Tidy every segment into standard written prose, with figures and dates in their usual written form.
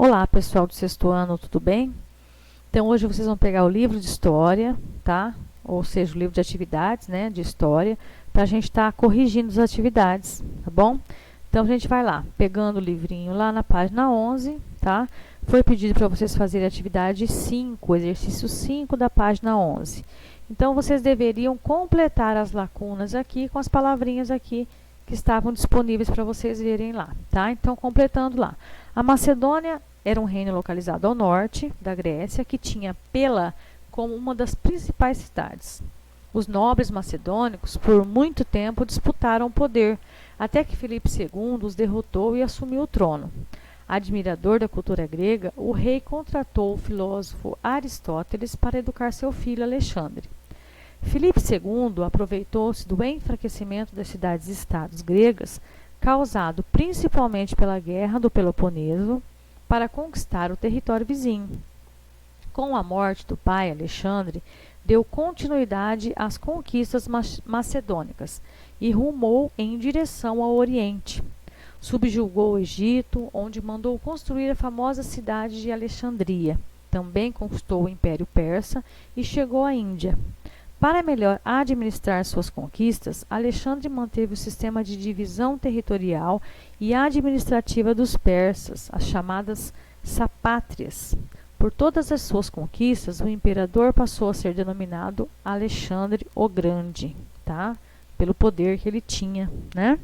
Olá, pessoal do sexto ano, tudo bem? Então, hoje vocês vão pegar o livro de história, tá? Ou seja, o livro de atividades, né, de história, para a gente estar corrigindo as atividades, tá bom? Então, a gente vai lá, pegando o livrinho lá na página 11, tá? Foi pedido para vocês fazerem a atividade 5, exercício 5 da página 11. Então, vocês deveriam completar as lacunas aqui com as palavrinhas aqui que estavam disponíveis para vocês verem lá, tá? Então, completando lá. A Macedônia era um reino localizado ao norte da Grécia, que tinha Pela como uma das principais cidades. Os nobres macedônicos, por muito tempo, disputaram o poder, até que Filipe II os derrotou e assumiu o trono. Admirador da cultura grega, o rei contratou o filósofo Aristóteles para educar seu filho Alexandre. Filipe II aproveitou-se do enfraquecimento das cidades-estados gregas, causado principalmente pela Guerra do Peloponeso, para conquistar o território vizinho. Com a morte do pai Alexandre, deu continuidade às conquistas macedônicas e rumou em direção ao Oriente. Subjugou o Egito, onde mandou construir a famosa cidade de Alexandria. Também conquistou o Império Persa e chegou à Índia. Para melhor administrar suas conquistas, Alexandre manteve o sistema de divisão territorial e administrativa dos persas, as chamadas sapátrias. Por todas as suas conquistas, o imperador passou a ser denominado Alexandre o Grande, tá? Pelo poder que ele tinha, né?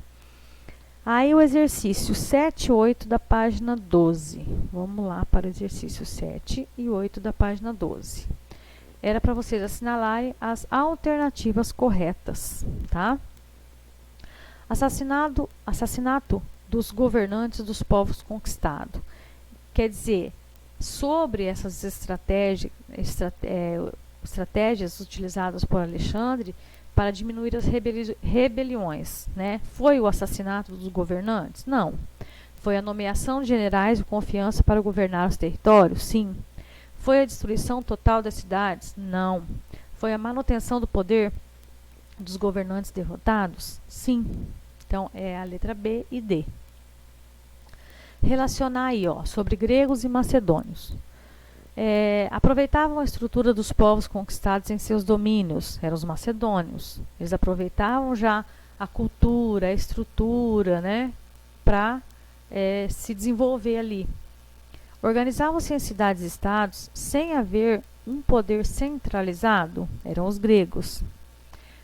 Aí o exercício 7 e 8 da página 12. Vamos lá para o exercício 7 e 8 da página 12. Era para vocês assinalarem as alternativas corretas, tá? Assassinato dos governantes dos povos conquistados. Quer dizer, sobre essas estratégias utilizadas por Alexandre para diminuir as rebeliões, né? Foi o assassinato dos governantes? Não. Foi a nomeação de generais de confiança para governar os territórios? Sim. Foi a destruição total das cidades? Não. Foi a manutenção do poder dos governantes derrotados? Sim. Então, é a letra B e D. Relacionar aí, ó, sobre gregos e macedônios. Aproveitavam a estrutura dos povos conquistados em seus domínios, eram os macedônios. Eles aproveitavam já a cultura, a estrutura, né, para se desenvolver ali. Organizavam-se em cidades-estados sem haver um poder centralizado, eram os gregos.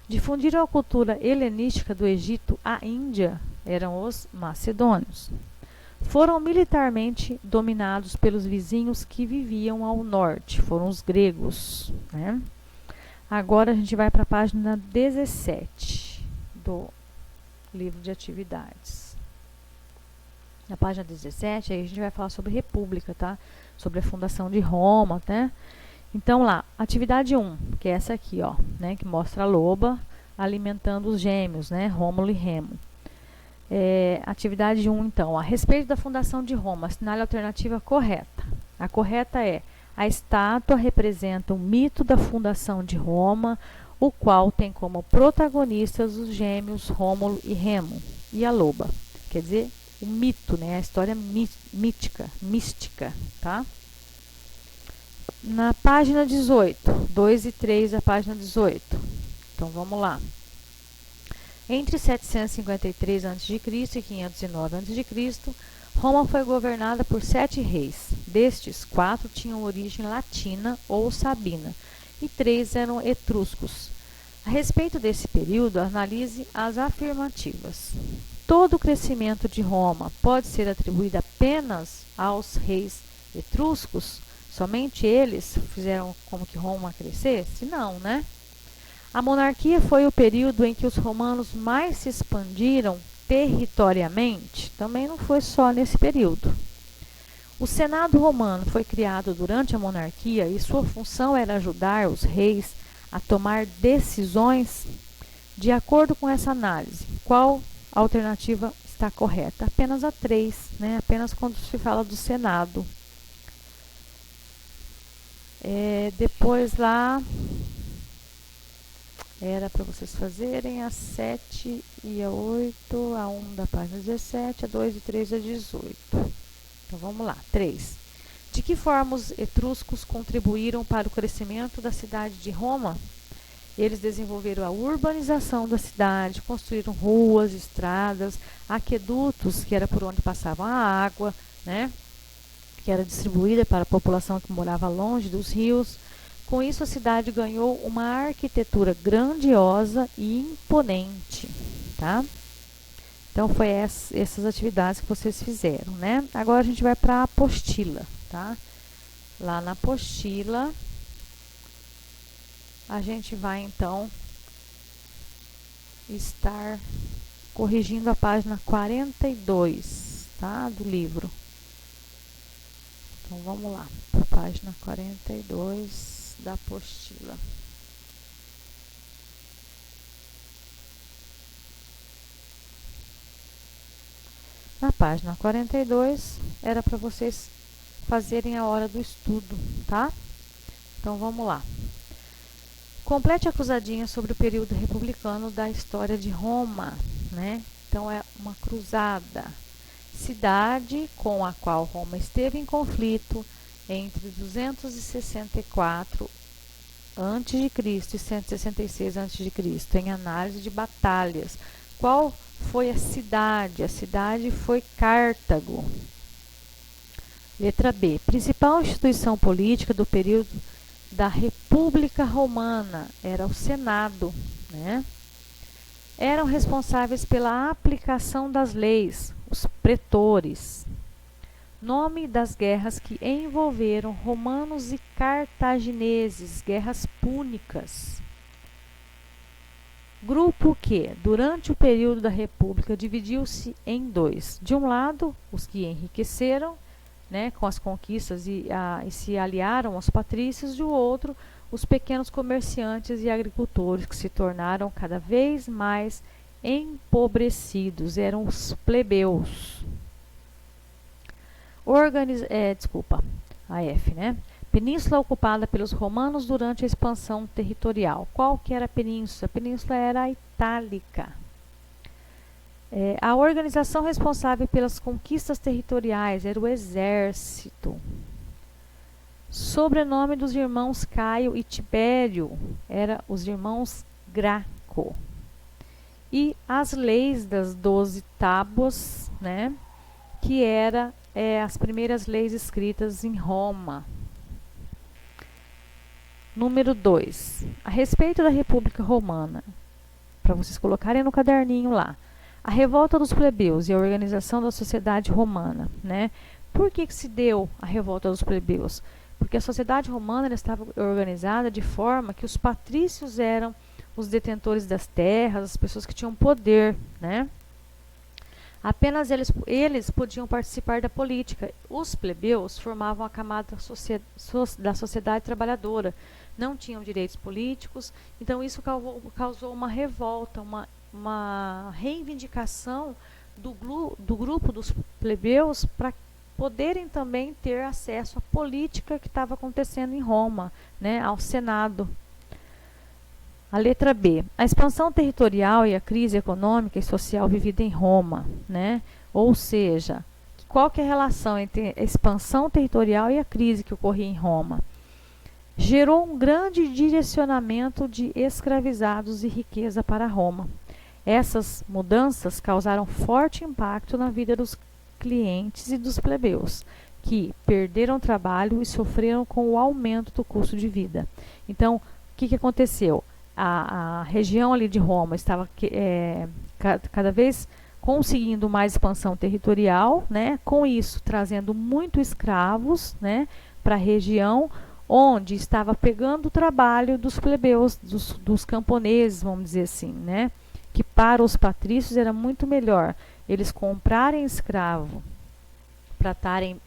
Difundiram a cultura helenística do Egito à Índia, eram os macedônios. Foram militarmente dominados pelos vizinhos que viviam ao norte, foram os gregos, né? Agora a gente vai para a página 17 do livro de atividades. Na página 17, aí a gente vai falar sobre república, tá? Sobre a fundação de Roma, né? Então lá, atividade 1, que é essa aqui, ó, né? Que mostra a loba alimentando os gêmeos, né? Rômulo e Remo. Atividade 1, então, a respeito da fundação de Roma, assinale a alternativa correta. A correta é: a estátua representa o mito da fundação de Roma, o qual tem como protagonistas os gêmeos Rômulo e Remo, e a loba. Quer dizer, o mito, né? A história mística, tá? Na página 18, 2 e 3 da página 18. Então, vamos lá. Entre 753 a.C. e 509 a.C., Roma foi governada por 7 reis. Destes, 4 tinham origem latina ou sabina e 3 eram etruscos. A respeito desse período, analise as afirmativas. Todo o crescimento de Roma pode ser atribuído apenas aos reis etruscos? Somente eles fizeram como que Roma crescesse? Não, né? A monarquia foi o período em que os romanos mais se expandiram territorialmente? Também não foi só nesse período. O Senado romano foi criado durante a monarquia e sua função era ajudar os reis a tomar decisões? De acordo com essa análise, qual alternativa está correta? Apenas a 3, né? Apenas quando se fala do Senado. Depois lá, era para vocês fazerem a 7 e a 8, a 1 da página 17, a 2 e 3 a 18. Então, vamos lá. 3. De que forma os etruscos contribuíram para o crescimento da cidade de Roma? Eles desenvolveram a urbanização da cidade, construíram ruas, estradas, aquedutos, que era por onde passava a água, né, que era distribuída para a população que morava longe dos rios. Com isso, a cidade ganhou uma arquitetura grandiosa e imponente, tá? Então, foi essas atividades que vocês fizeram, né? Agora, a gente vai para a apostila, tá? Lá na apostila, a gente vai, então, estar corrigindo a página 42, tá? Do livro. Então, vamos lá, para a página 42 da apostila. Na página 42, era para vocês fazerem a hora do estudo, tá? Então, vamos lá. Complete a cruzadinha sobre o período republicano da história de Roma, né? Então, é uma cruzada. Cidade com a qual Roma esteve em conflito entre 264 a.C. e 166 a.C., em análise de batalhas. Qual foi a cidade? A cidade foi Cartago. Letra B. Principal instituição política do período da República Romana era o Senado, né? Eram responsáveis pela aplicação das leis, os pretores. Nome das guerras que envolveram romanos e cartagineses, guerras púnicas. Grupo que, durante o período da República, dividiu-se em dois. De um lado, os que enriqueceram, né, com as conquistas e se aliaram aos patrícios, de outro, os pequenos comerciantes e agricultores, que se tornaram cada vez mais empobrecidos, eram os plebeus. A F, né? Península ocupada pelos romanos durante a expansão territorial. Qual que era a península? A península era a Itálica. A organização responsável pelas conquistas territoriais era o exército. Sobrenome dos irmãos Caio e Tibério era os irmãos Graco. E as leis das 12 tábuas, né? Que era as primeiras leis escritas em Roma. Número 2. A respeito da República Romana, para vocês colocarem no caderninho lá. A revolta dos plebeus e a organização da sociedade romana, né? Por que se deu a revolta dos plebeus? Porque a sociedade romana estava organizada de forma que os patrícios eram os detentores das terras, as pessoas que tinham poder, né? Apenas eles podiam participar da política. Os plebeus formavam a camada da sociedade trabalhadora, não tinham direitos políticos, então isso causou uma revolta, uma reivindicação do grupo dos plebeus para poderem também ter acesso à política que estava acontecendo em Roma, né, ao Senado. A letra B. A expansão territorial e a crise econômica e social vivida em Roma, né? Ou seja, qual que é a relação entre a expansão territorial e a crise que ocorria em Roma? Gerou um grande direcionamento de escravizados e riqueza para Roma. Essas mudanças causaram forte impacto na vida dos clientes e dos plebeus, que perderam trabalho e sofreram com o aumento do custo de vida. Então, o que aconteceu? A região ali de Roma estava cada vez conseguindo mais expansão territorial, né? Com isso trazendo muito escravos, né, para a região, onde estava pegando o trabalho dos plebeus, dos camponeses, vamos dizer assim, né? Que para os patrícios era muito melhor eles comprarem escravo para estarem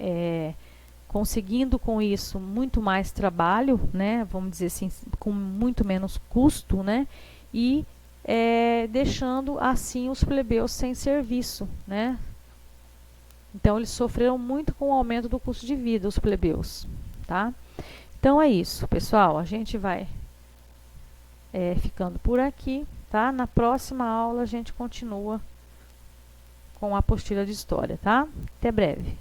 conseguindo com isso muito mais trabalho, né, vamos dizer assim, com muito menos custo, né, e deixando assim os plebeus sem serviço, né. Então eles sofreram muito com o aumento do custo de vida, os plebeus, tá? Então é isso, pessoal, a gente vai ficando por aqui, tá? Na próxima aula a gente continua com a apostila de história, tá? Até breve.